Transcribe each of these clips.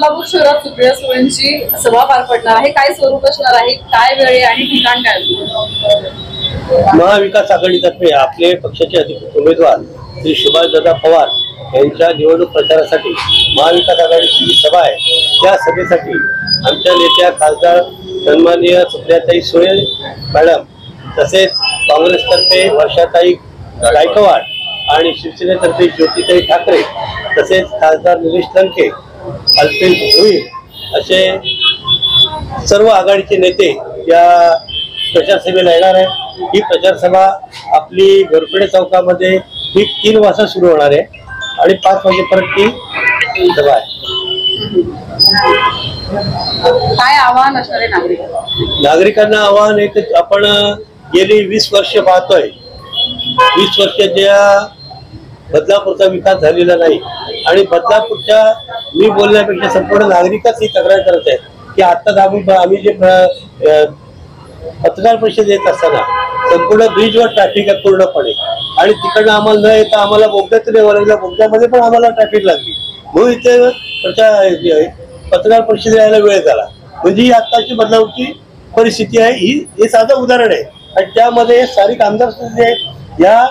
बदलापूर शहरात सुप्रिया सुळेंची सभा पार पडणार आहे। काय स्वरूप असणार आहे, काय वेळ आहे आणि ठिकाण काय असेल? महाविकास आघाडीतर्फे आपले पक्षाचे अधिकृत उमेदवार श्री सुभाषदादा पवार यांच्या निवडणूक प्रचारासाठी महाविकास आघाडीची जी सभा आहे, त्या सभेसाठी आमच्या नेत्या खासदार सन्माननीय सुप्रियाताई सुळे मॅडम, तसेच काँग्रेसतर्फे वर्षाताई गायकवाड आणि शिवसेनेतर्फे ज्योतिताई ठाकरे, तसेच खासदार निलेश लंके, अल्पेश भोईर असे सर्व आघाडीचे नेते या प्रचार सभेला येणार आहे। ही प्रचार सभा आपली घोरपडे चौकामध्ये ही 3 वाजता सुरू होणार आहे आणि 5 वाजेपर्यंत ती सभा आहे। काय आवाहन असणार आहे नागरिकांना? आवाहन आहे की आपण गेली 20 वर्ष पाहतोय, 20 वर्ष ज्या बदलापूरचा विकास झालेला नाही आणि बदलापूरच्या मी बोलण्यापेक्षा संपूर्ण नागरिकच ही तक्रार करत आहेत की आत्ताच आम्ही जे पत्रकार परिषद येत असताना संपूर्ण ब्रिजवर ट्रॅफिक आहे पूर्णपणे आणि तिकडनं आम्हाला न येता आम्हाला बोगद्यातून यावं लागलं, बोगद्यामध्ये पण आम्हाला ट्रॅफिक लागली म्हणून इथे पत्रकार परिषद यायला वेळ झाला। म्हणजे ही आत्ताची बदलापूरची परिस्थिती आहे, हे साधं उदाहरण आहे। आणि त्यामध्ये स्थानिक आमदार जे या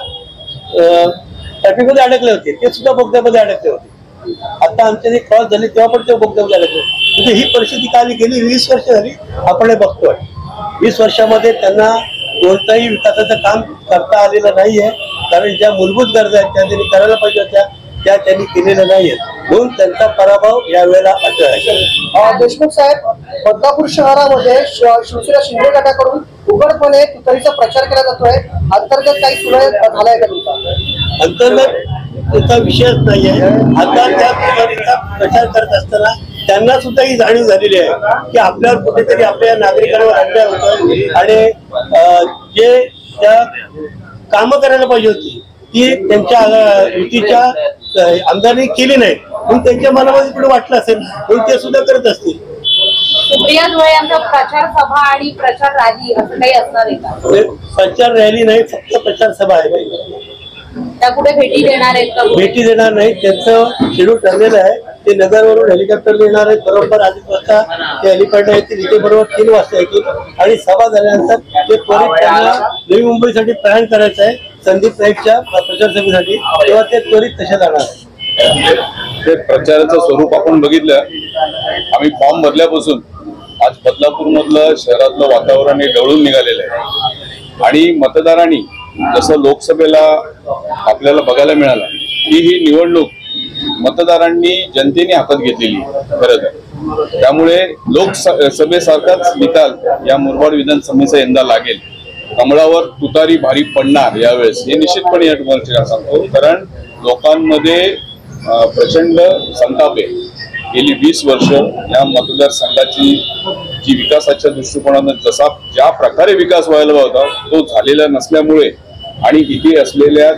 ट्रॅफिक मध्ये अडकले होते ते सुद्धा बोगद्यामध्ये अडकले होते। आता आमच्या क्रॉस झाले तेव्हा पण ते बोगद्यामध्ये अडकले। म्हणजे ही परिस्थिती काल गेली 20 वर्ष झाली आपण हे बघतोय। 20 वर्षामध्ये त्यांना कोणताही विकासाचं काम करता आलेलं नाहीये, कारण ज्या मूलभूत गरजा आहेत त्या त्यांनी करायला पाहिजे होत्या त्या त्यांनी केलेल्या नाहीयेत, म्हणून त्यांचा पराभव यावेळेला अटळ आहे। देशमुख साहेब, बदलापूर शहरामध्ये शिवसेना शिंदे गटाकडून उघडपणे तुतारीचा प्रचार केला जातोय, अंतर्गत काही सुलभ झालाय का तुमचा? अंतर्गत त्याचा विषयच नाहीये। आता त्या तुतारीचा प्रचार करत असताना त्यांना सुद्धा ही जाणीव झालेली आहे की आपल्यावर कुठेतरी आपल्या नागरिकांवर अन्याय होतोय आणि जे त्या कामं करायला पाहिजे होती ती त्यांच्या युतीच्या आमदारांनी केली नाही, म्हणून त्यांच्या मनामध्ये कुठे वाटलं असेल म्हणून ते सुद्धा करत असतील। सुप्रिया सुळे यांचा प्रचार सभा आणि प्रचार रॅली असं काही असणार आहे का? प्रचार रॅली नाही, फक्त प्रचार सभा आहे। त्या कुठे भेटी देणार आहेत का? भेटी देणार नाही, त्यांचं शेड्यूल ठरलेलं आहे। ते नगरवरून हेलिकॉप्टर येणार आहेत, बरोबर 2:30 वाजता ते हेलिपॅड येतील, इथे बरोबर 3 वाजता येतील आणि सभा झाल्यानंतर ते त्वरित त्यांना नवी मुंबईसाठी प्रयाण करायचं आहे संदीप नाईकच्या प्रचार सभेसाठी, तेव्हा ते त्वरित तसे जाणार आहे। ते प्रचाराचं स्वरूप आपण बघितलं, आम्ही फॉर्म भरल्यापासून आज बदलापूर मधलं शहरातलं वातावरण हे ढवळून निघालेलं आहे आणि मतदारांनी जसं लोकसभेला आपल्याला बघायला मिळालं की ही निवडणूक मतदारांनी जनतेने हातात घेतलेली खरं तर, त्यामुळे लोकसभेसारखाच निकाल या मुरबाड विधानसभेचा यंदा लागेल। कमळावर तुतारी भारी पडणार यावेळेस हे निश्चितपणे या ठिकाणी सांगतो, कारण लोकांमध्ये प्रचंड संताप आहे। गेली 20 वर्ष या मतदारसंघाची जी विकासाच्या दृष्टिकोनातून ज्या प्रकारे विकास व्हायला होता तो झालेला नसल्यामुळे आणि इथे असलेल्या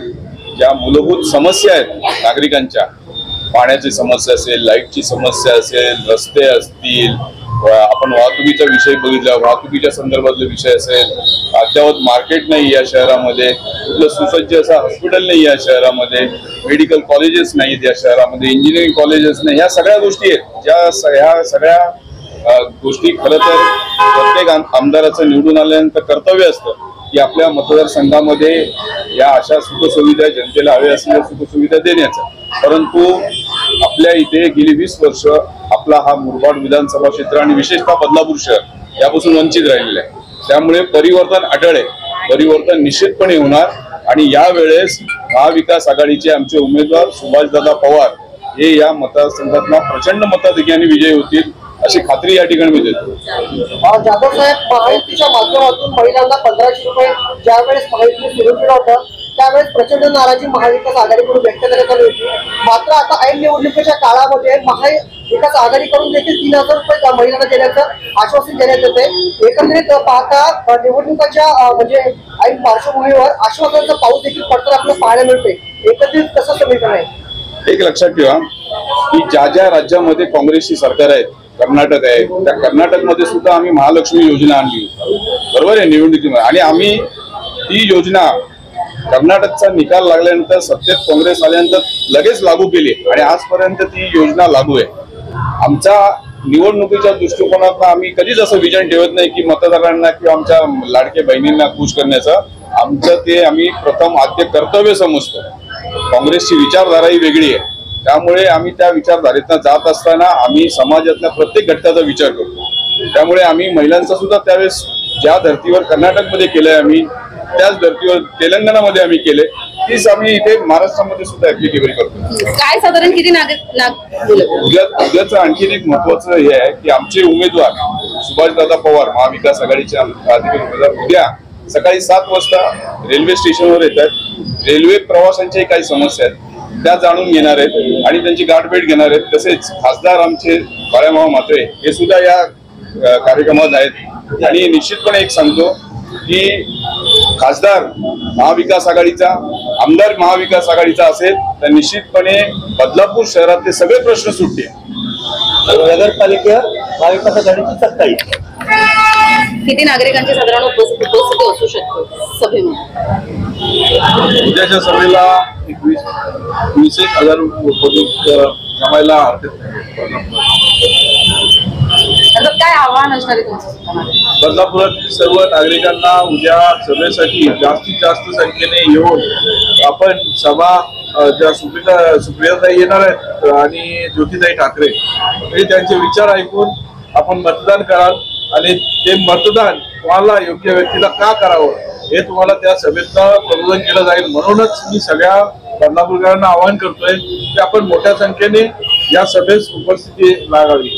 ज्या मूलभूत समस्या आहेत नागरिकांच्या, पाण्याची समस्या असेल, लाईटची समस्या असेल, रस्ते असतील, आपण वाहतुकीचा विषय बघितला, वाहतुकीच्या संदर्भातले विषय असेल, अद्यावत मार्केट नाही या शहरामध्ये, कुठलं सुसज्ज असं हॉस्पिटल नाही या शहरामध्ये, मेडिकल कॉलेजेस नाहीत या शहरामध्ये, इंजिनिअरिंग कॉलेजेस नाही, ह्या सगळ्या गोष्टी आहेत ह्या सगळ्या गोष्टी खरं तर प्रत्येक आमदाराचं निवडून आल्यानंतर कर्तव्य असतं की आपल्या मतदारसंघामध्ये या अशा सुखसुविधा जनतेला हव्या असलेल्या सुखसुविधा देण्याचा। परंतु आपल्या इथे गेली 20 वर्ष आपला हा मुरबाड विधानसभा क्षेत्र आणि विशेषतः बदलापूर शहर यापासून वंचित राहिलेलं आहे। त्यामुळे परिवर्तन अटळ आहे, परिवर्तन निश्चितपणे होणार आणि यावेळेस महाविकास आघाडीचे आमचे उमेदवार सुभाषदादा पवार हे या मतदारसंघातला प्रचंड मताधिक्याने विजयी होतील अशी खात्री या ठिकाणी मी देतो। जाधव साहेब, महायुतीच्या माध्यमातून महिलांना 1500 रुपये ज्यावेळेस महायुतीने सुरू केलं होतं त्यावेळेस प्रचंड नाराजी महाविकास आघाडीकडून व्यक्त करण्यात आली होती, मात्र आता ऐन निवडणुकीच्या काळामध्ये महाविकास आघाडीकडून देखील 3000 रुपये महिलांना देण्याचं आश्वासन देण्यात येते। एकंदरीत पाहता निवडणुकाच्या म्हणजे ऐन पार्श्वभूमीवर आश्वासनाचा पाऊस देखील पडताना आपल्याला पाहायला मिळते, एकंदरीत कसं समीकरण आहे? एक लक्षात ठेवा की ज्या राज्यामध्ये काँग्रेसची सरकार आहे, कर्नाटक आहे, त्या कर्नाटकमध्ये सुद्धा आम्ही महालक्ष्मी योजना आणली बरोबर आहे निवडणुकीमध्ये, आणि आम्ही ती योजना कर्नाटकचा निकाल लागल्यानंतर सत्तेत काँग्रेस आल्यानंतर लगेच लागू केली आणि आजपर्यंत ती योजना लागू आहे। आमचा निवडणुकीच्या दृष्टिकोनातून आम्ही कधीच असं विजन ठेवत नाही की मतदारांना किंवा आमच्या लाडक्या बहिणींना खुश करण्याचं. आमचं ते आम्ही प्रथम आद्य कर्तव्य समजतो. काँग्रेसची विचारधारा ही वेगळी आहे, त्यामुळे आम्ही त्या विचारधारेतनं जात असताना आम्ही समाजातल्या प्रत्येक घटकाचा विचार करतो. त्यामुळे आम्ही महिलांचा सुद्धा त्यावेळेस ज्या धर्तीवर कर्नाटकमध्ये केलंय आम्ही, त्याच धर्तीवर तेलंगणामध्ये आम्ही केले, तीच आम्ही इथे महाराष्ट्रामध्ये सुद्धा ऍप्लिकेबल करतो. काय साधारण किती नागरिक उद्याचं आणखीन एक महत्वाचं हे आहे की आमचे उमेदवार सुभाषदादा पवार महाविकास आघाडीचे अधिकारी उमेदवार उद्या सकाळी 7 वाजता रेल्वे स्टेशनवर येतात. रेल्वे प्रवाशांच्याही काही समस्या आहेत त्या जाणून घेणार आहेत आणि त्यांची गाठभेट घेणार आहेत. तसेच खासदार आमचे बाळामामा म्हात्रे हे सुद्धा या कार्यक्रमात आहेत. आणि निश्चितपणे एक सांगतो की खासदार महाविकास आघाडीचा, आमदार महाविकास आघाडीचा असेल तर निश्चितपणे बदलापूर शहरातले सगळे प्रश्न सुटतील. नगरपालिका महाविकास आघाडीची सत्ता येईल. किती नागरिकांची साधारण उपस्थिती असू शकते सभेमध्ये? उद्याच्या सभेला 20,000 जमायला हरकत नाही. काय आव्हान असणार आहे तुमचं? बदलापुरातील सर्व नागरिकांना उद्या सभेसाठी जास्तीत जास्त संख्येने येऊन आपण सभा ज्या सुप्रियाताई येणार आहेत आणि ज्योतिताई ठाकरे हे त्यांचे विचार ऐकून आपण मतदान कराल आणि ते मतदान तुम्हाला योग्य व्यक्तीला का करावं हे तुम्हाला त्या सभेतनं प्रबोधन केलं जाईल. म्हणूनच मी सगळ्या बदलापूरकरांना आवाहन करतोय की आपण मोठ्या संख्येने या सभेस उपस्थिती लागावी.